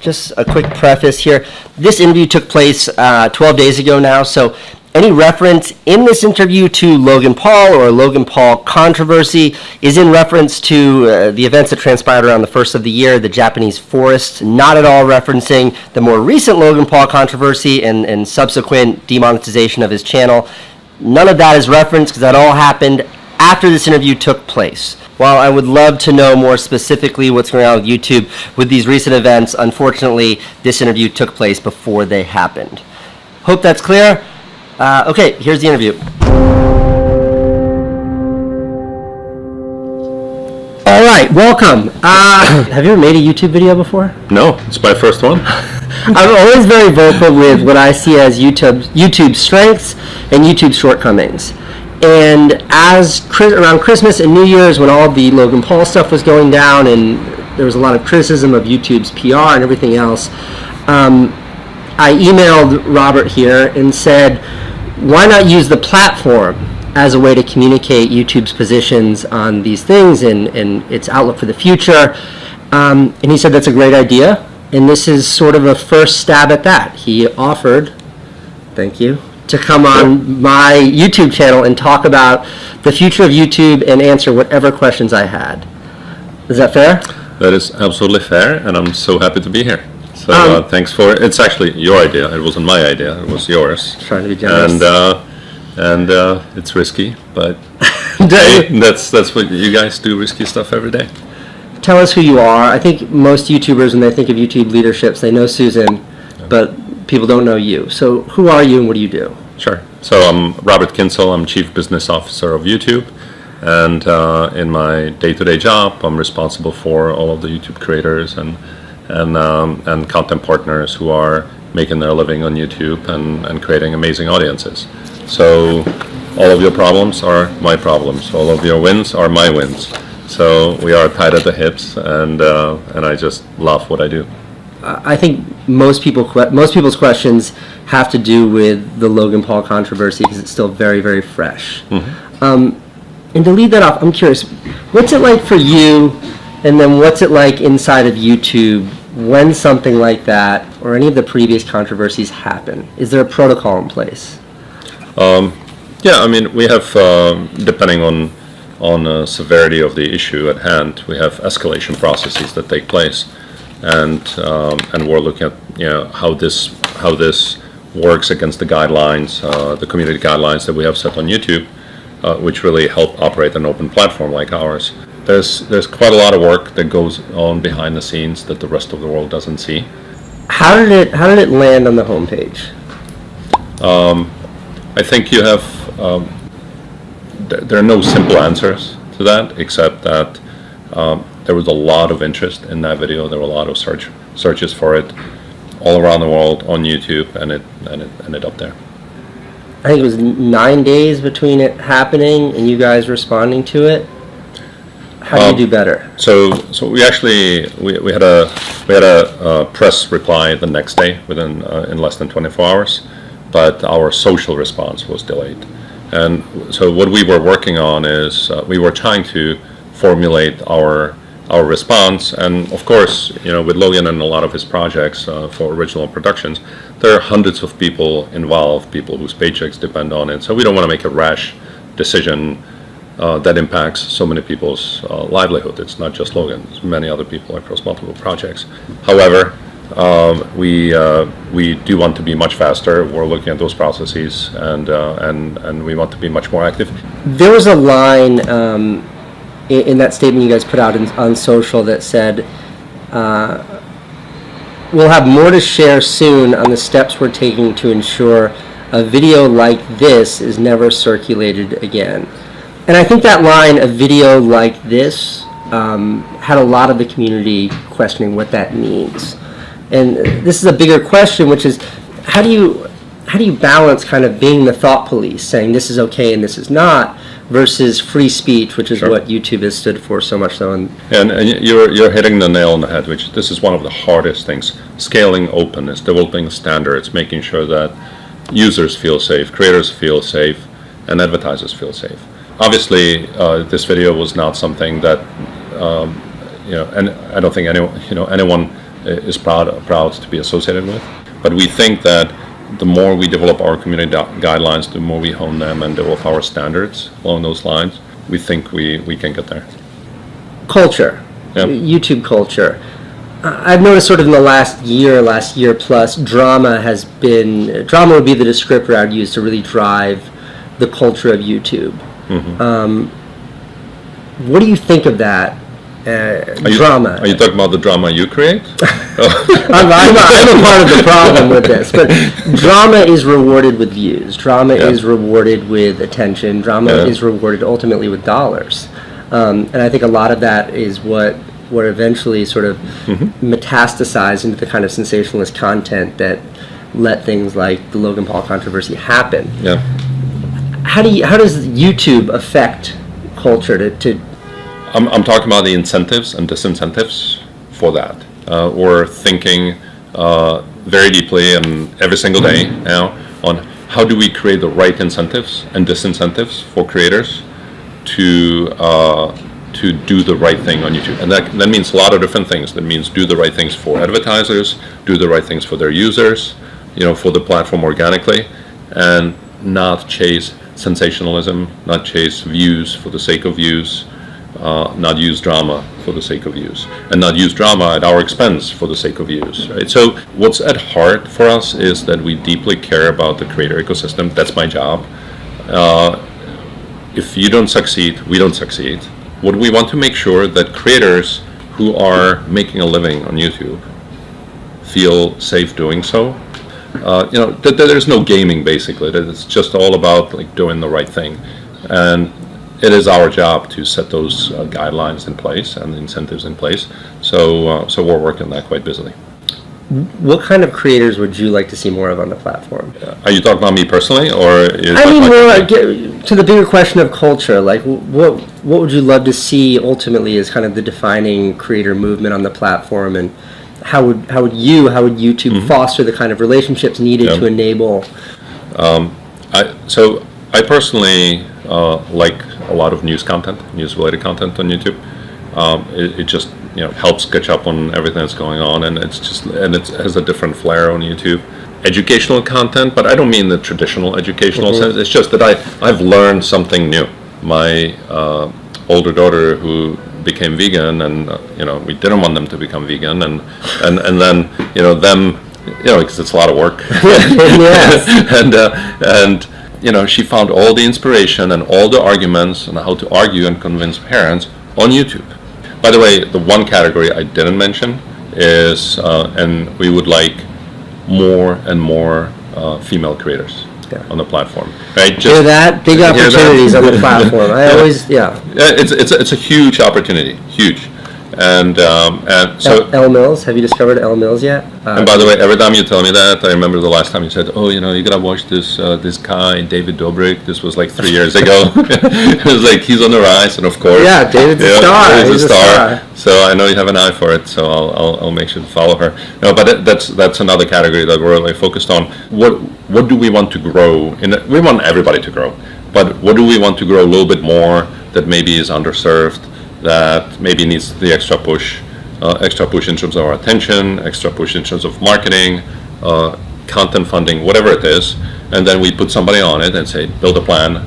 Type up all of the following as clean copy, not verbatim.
just a quick preface here. This interview took place 12 days ago now, so any reference in this interview to Logan Paul or Logan Paul controversy is in reference to the events that transpired around the first of the year, the Japanese forest, not at all referencing the more recent Logan Paul controversy and subsequent demonetization of his channel. None of that is referenced because that all happened after this interview took place. While I would love to know more specifically what's going on with YouTube with these recent events, unfortunately, this interview took place before they happened. Hope that's clear. Okay, here's the interview. All right, welcome. Have you ever made a YouTube video before? No, it's my first one. I'm always very vocal with what I see as YouTube's strengths and YouTube's shortcomings. And around Christmas and New Year's, when all the Logan Paul stuff was going down and there was a lot of criticism of YouTube's PR and everything else, I emailed Robert here and said, why not use the platform as a way to communicate YouTube's positions on these things and its outlook for the future? And he said that's a great idea, and this is sort of a first stab at that. He offered, thank you, to come on my YouTube channel and talk about the future of YouTube and answer whatever questions I had. Is that fair? That is absolutely fair, and I'm so happy to be here. So thanks for it. It's actually your idea. It wasn't my idea. It was yours. Trying to be generous. And it's risky, but hey, that's what you guys do. Risky stuff every day. Tell us who you are. I think most YouTubers, when they think of YouTube leaderships, they know Susan, but people don't know you. So who are you and what do you do? Sure. So I'm Robert Kinsel. I'm Chief Business Officer of YouTube. And in my day-to-day job, I'm responsible for all of the YouTube creators and content partners who are making their living on YouTube and creating amazing audiences. So all of your problems are my problems. All of your wins are my wins. So we are tied at the hips, and I just love what I do. I think most people's questions have to do with the Logan Paul controversy because it's still very, very fresh. Mm-hmm. And to lead that off, I'm curious, what's it like for you, and then what's it like inside of YouTube when something like that or any of the previous controversies happen? Is there a protocol in place? Yeah, I mean, we have, depending on the severity of the issue at hand, we have escalation processes that take place. And we're looking at how this works against the guidelines, the community guidelines that we have set on YouTube, which really help operate an open platform like ours. There's quite a lot of work that goes on behind the scenes that the rest of the world doesn't see. How did it land on the homepage? I think you have there are no simple answers to that, except that there was a lot of interest in that video. There were a lot of searches for it all around the world on YouTube, and it ended up there. I think it was 9 days between it happening and you guys responding to it. How do you do better? So we actually we had a press reply the next day within in less than 24 hours, but our social response was delayed. And so what we were working on is we were trying to formulate our response, and of course, with Logan and a lot of his projects for original productions, there are hundreds of people involved, people whose paychecks depend on it. So we don't want to make a rash decision that impacts so many people's livelihood. It's not just Logan; it's many other people across multiple projects. However, we do want to be much faster. We're looking at those processes, and we want to be much more active. There was a line in that statement you guys put out on social that said, we'll have more to share soon on the steps we're taking to ensure a video like this is never circulated again. And I think that line, a video like this, had a lot of the community questioning what that means. And this is a bigger question, which is, how do you balance kind of being the thought police, saying this is okay and this is not, versus free speech, which is what YouTube has stood for so much so. And you're hitting the nail on the head, which this is one of the hardest things. Scaling openness, developing standards, making sure that users feel safe, creators feel safe, and advertisers feel safe. Obviously, this video was not something that, and I don't think anyone is proud to be associated with. But we think that the more we develop our community guidelines, the more we hone them and develop our standards along those lines, we think we can get there. Culture, YouTube culture. I've noticed sort of in the last year plus, drama would be the descriptor I'd use to really drive the culture of YouTube. What do you think of that? Drama. Are you talking about the drama you create? I'm a part of the problem with this, but drama is rewarded with views. Drama is rewarded with attention. Drama is rewarded ultimately with dollars. And I think a lot of that is what eventually sort of metastasized into the kind of sensationalist content that let things like the Logan Paul controversy happen. Yeah. How does YouTube affect culture to I'm talking about the incentives and disincentives for that. We're thinking very deeply and every single day now on how do we create the right incentives and disincentives for creators to do the right thing on YouTube. And that means a lot of different things. That means do the right things for advertisers, do the right things for their users, for the platform organically, and not chase sensationalism, not chase views for the sake of views, not use drama for the sake of views, and not use drama at our expense for the sake of views, right? So what's at heart for us is that we deeply care about the creator ecosystem. That's my job. If you don't succeed, we don't succeed. What we want to make sure that creators who are making a living on YouTube feel safe doing so. That there's no gaming, basically. That it's just all about like doing the right thing, and it is our job to set those guidelines in place and incentives in place. So we're working on that quite busily. What kind of creators would you like to see more of on the platform? Are you talking about me personally, or is to the bigger question of culture? Like, what would you love to see ultimately as kind of the defining creator movement on the platform, and how would YouTube foster the kind of relationships needed to enable? I personally like a lot of news-related content on YouTube. It just helps catch up on everything that's going on, and it has a different flair on YouTube. Educational content, but I don't mean the traditional educational sense. It's just that I've learned something new. My older daughter, who became vegan, and we didn't want them to become vegan, and then them, because it's a lot of work. and she found all the inspiration and all the arguments on how to argue and convince parents on YouTube. By the way, the one category I didn't mention is, and we would like more and more female creators on the platform. Right? Hear that? Big opportunities on the platform. It's a huge opportunity, huge. And so Elle Mills, have you discovered Elle Mills yet? And by the way, every time you tell me that, I remember the last time you said, "Oh, you gotta watch this guy, David Dobrik." This was like 3 years ago. It was like he's on the rise, and of course, David's a star. He's a star. So I know you have an eye for it. So I'll make sure to follow her. No, but that's another category that we're really focused on. What do we want to grow? We want everybody to grow, but what do we want to grow a little bit more that maybe is underserved, that maybe needs the extra push in terms of our attention, extra push in terms of marketing, content funding, whatever it is, and then we put somebody on it and say, build a plan.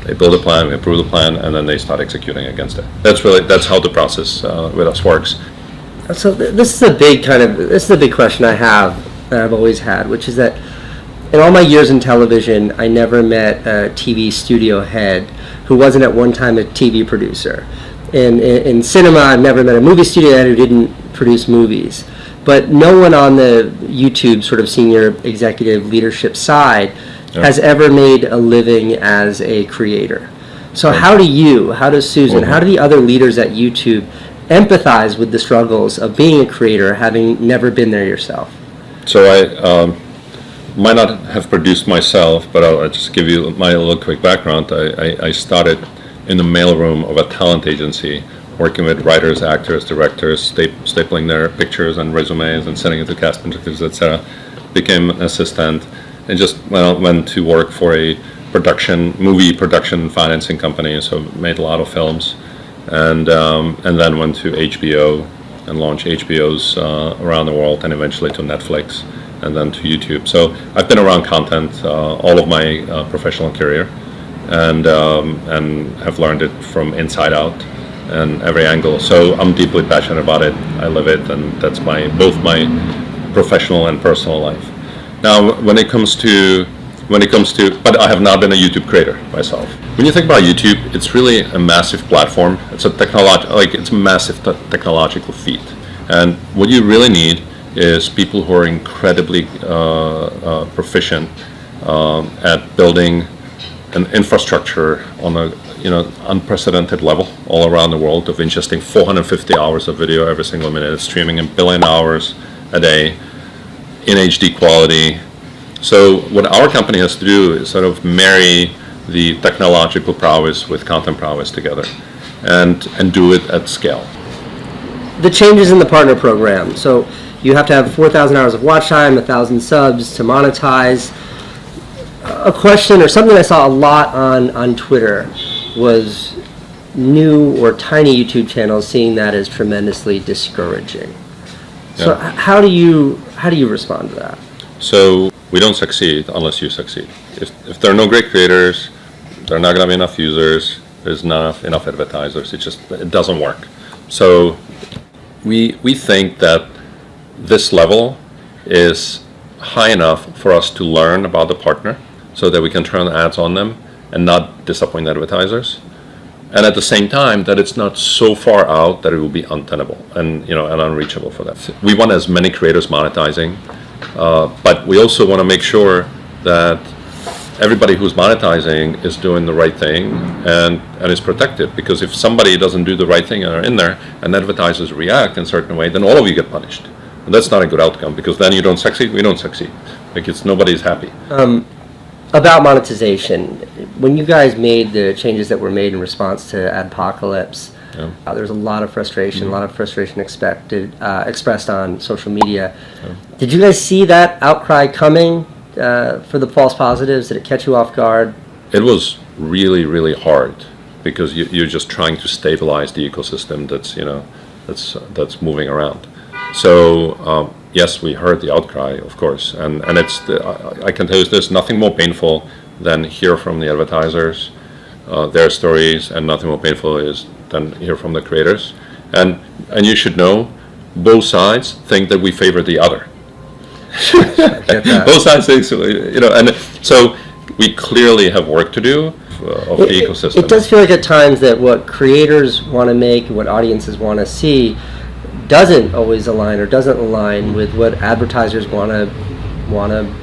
They build a plan, we approve the plan, and then they start executing against it. That's how the process with us works. So this is a big question I have, that I've always had, which is that in all my years in television, I never met a TV studio head who wasn't at one time a TV producer. In cinema, I've never met a movie studio head who didn't produce movies. But no one on the YouTube sort of senior executive leadership side has ever made a living as a creator. So how does Susan, how do the other leaders at YouTube empathize with the struggles of being a creator, having never been there yourself? So I might not have produced myself, but I'll just give you my little quick background. I started in the mailroom of a talent agency, working with writers, actors, directors, stapling their pictures and resumes and sending it to cast interviews, etc. Became an assistant, and just went to work for a movie production financing company. So made a lot of films, and then went to HBO and launch HBOs around the world, and eventually to Netflix, and then to YouTube. So I've been around content all of my professional career, and have learned it from inside out and every angle. So I'm deeply passionate about it. I live it, and that's both my professional and personal life. Now, when it comes to, but I have not been a YouTube creator myself. When you think about YouTube, it's really a massive platform. It's a it's a massive technological feat. And what you really need is people who are incredibly proficient at building an infrastructure on a unprecedented level all around the world, of ingesting 450 hours of video every single minute, streaming a billion hours a day in HD quality. So what our company has to do is sort of marry the technological prowess with content prowess together, and do it at scale. The changes in the partner program. So you have to have 4,000 hours of watch time, 1,000 subs to monetize. A question, or something I saw a lot on Twitter, was new or tiny YouTube channels seeing that as tremendously discouraging. So Yeah. how do you respond to that? So we don't succeed unless you succeed. If there are no great creators, there are not going to be enough users, there's not enough advertisers. It doesn't work. So we think that this level is high enough for us to learn about the partner, so that we can turn ads on them and not disappoint advertisers. And at the same time, that it's not so far out that it will be untenable and unreachable for them. We want as many creators monetizing, but we also want to make sure that everybody who's monetizing is doing the right thing and is protected. Because if somebody doesn't do the right thing and are in there, and advertisers react in a certain way, then all of you get punished. And that's not a good outcome, because then you don't succeed, we don't succeed. Nobody's happy. About monetization, when you guys made the changes that were made in response to Adpocalypse, there was a lot of frustration, expressed on social media. Did you guys see that outcry coming for the false positives? Did it catch you off guard? It was really, really hard, because you're just trying to stabilize the ecosystem that's moving around. So yes, we heard the outcry, of course, and I can tell you there's nothing more painful than hear from the advertisers their stories, and nothing more painful than hear from the creators. And you should know, both sides think that we favor the other. Both sides think, and so we clearly have work to do of the ecosystem. It does feel like at times that what creators want to make, what audiences want to see, doesn't always align, or doesn't align with what advertisers want to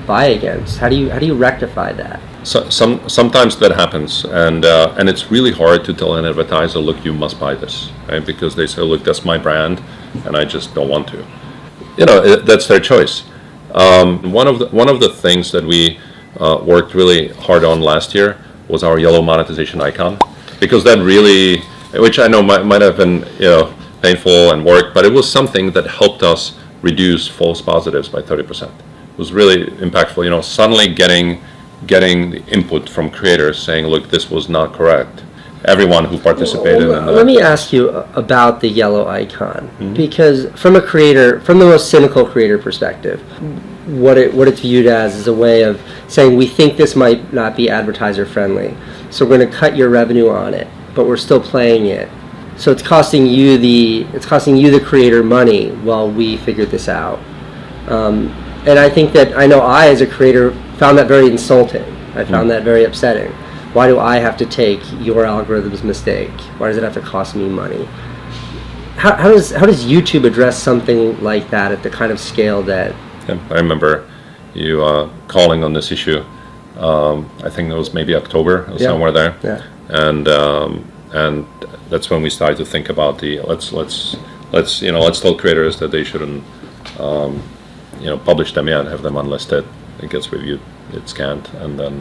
buy against. How do you rectify that? So, sometimes that happens, and it's really hard to tell an advertiser, look, you must buy this, right? Because they say, look, that's my brand, and I just don't want to. That's their choice. One of the things that we worked really hard on last year was our yellow monetization icon, because that really, which I know might have been painful and work, but it was something that helped us reduce false positives by 30%. It was really impactful. Suddenly getting the input from creators saying, look, this was not correct. Everyone who participated in that. Let me ask you about the yellow icon, because from the most cynical creator perspective, what it's viewed as is a way of saying, we think this might not be advertiser friendly, so we're going to cut your revenue on it, but we're still playing it. So it's costing you the creator money while we figure this out. And I think that I as a creator found that very insulting. I found that very upsetting. Why do I have to take your algorithm's mistake? Why does it have to cost me money? How does YouTube address something like that at the kind of scale that? Yeah, I remember you calling on this issue. I think it was maybe October or somewhere there. Yeah. And that's when we started to think about let's tell creators that they shouldn't publish them yet, have them unlisted. It gets reviewed, it's scanned, and then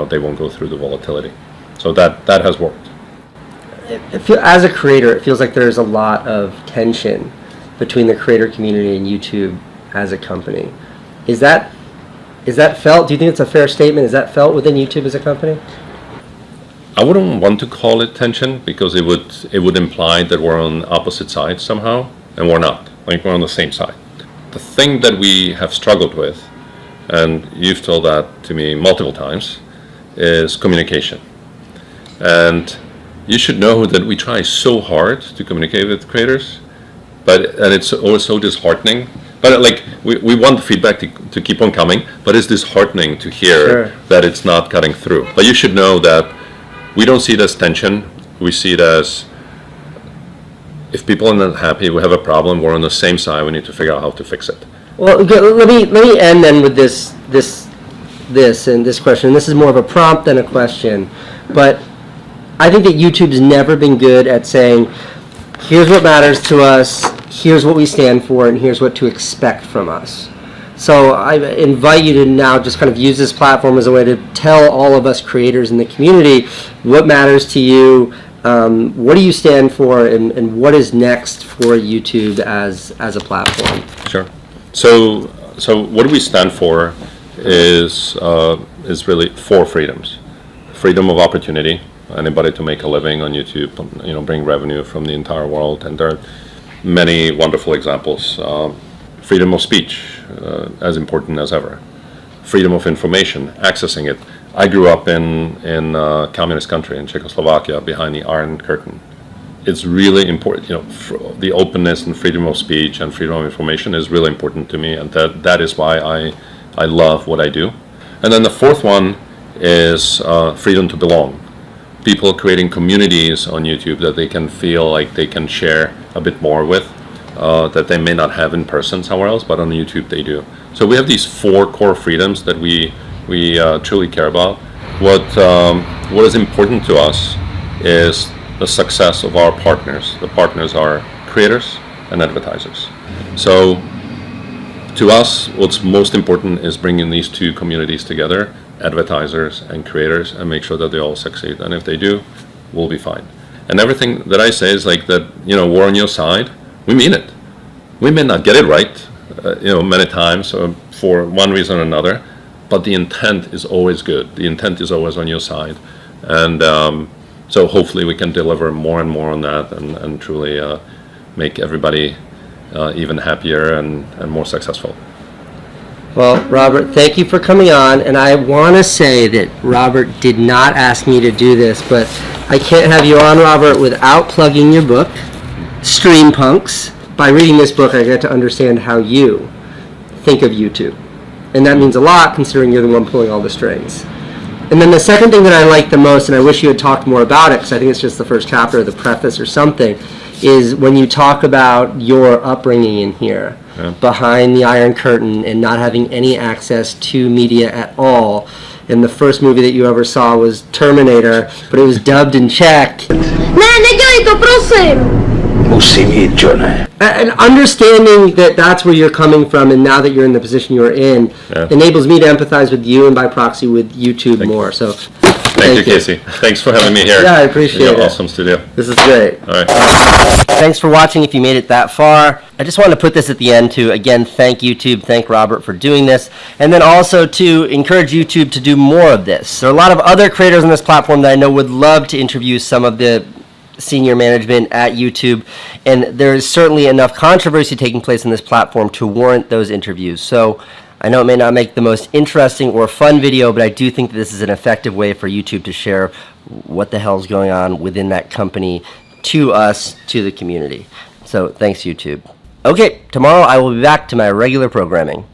they won't go through the volatility. So that has worked. As a creator, it feels like there's a lot of tension between the creator community and YouTube as a company. Is that felt? Do you think it's a fair statement? Is that felt within YouTube as a company? I wouldn't want to call it tension because it would imply that we're on opposite sides somehow, and we're not. Like we're on the same side. The thing that we have struggled with, and you've told that to me multiple times, is communication. And you should know that we try so hard to communicate with creators, and it's always so disheartening. But like we want the feedback to keep on coming, but it's disheartening to hear Sure. that it's not cutting through. But you should know that we don't see it as tension. We see it as if people are not happy, we have a problem. We're on the same side. We need to figure out how to fix it. Well, okay, let me end then with this and this question. This is more of a prompt than a question, but I think that YouTube's never been good at saying, here's what matters to us, here's what we stand for, and here's what to expect from us. So I invite you to now just kind of use this platform as a way to tell all of us creators in the community what matters to you, what do you stand for, and what is next for YouTube as a platform. Sure. So what we stand for is really 4 freedoms: freedom of opportunity, anybody to make a living on YouTube, bring revenue from the entire world, and there are many wonderful examples. Freedom of speech, as important as ever. Freedom of information, accessing it. I grew up in a communist country, in Czechoslovakia, behind the Iron Curtain. It's really important, the openness and freedom of speech and freedom of information is really important to me, and that is why I love what I do. And then the 4th one is freedom to belong. People creating communities on YouTube that they can feel like they can share a bit more with, that they may not have in person somewhere else, but on YouTube they do. So we have these 4 core freedoms that we truly care about. What is important to us is the success of our partners. The partners are creators and advertisers. So to us, what's most important is bringing these 2 communities together, advertisers and creators, and make sure that they all succeed. And if they do, we'll be fine. And everything that I say is like that, we're on your side. We mean it. We may not get it right, many times for one reason or another, but the intent is always good. The intent is always on your side. And so hopefully we can deliver more and more on that and truly make everybody even happier and more successful. Well, Robert, thank you for coming on, and I want to say that Robert did not ask me to do this, but I can't have you on, Robert, without plugging your book, Stream Punks. By reading this book, I get to understand how you think of YouTube, and that means a lot considering you're the one pulling all the strings. And then the second thing that I like the most, and I wish you had talked more about it, because I think it's just the first chapter of the preface or something, is when you talk about your upbringing in here, behind the Iron Curtain and not having any access to media at all. And the first movie that you ever saw was Terminator, but it was dubbed in Czech. Ne, nedělej to, prosím! Musím jít, Johne. And understanding that that's where you're coming from, and now that you're in the position you're in, enables me to empathize with you and by proxy with YouTube more. So Thank you, Casey. Thanks for having me here. Yeah, I appreciate it. Awesome studio. This is great. All right. Thanks for watching if you made it that far. I just wanted to put this at the end to, again, thank YouTube, thank Robert for doing this, and then also to encourage YouTube to do more of this. There are a lot of other creators on this platform that I know would love to interview some of the senior management at YouTube, and there is certainly enough controversy taking place on this platform to warrant those interviews. So I know it may not make the most interesting or fun video, but I do think that this is an effective way for YouTube to share what the hell's going on within that company to us, to the community. So thanks, YouTube. Okay, tomorrow I will be back to my regular programming.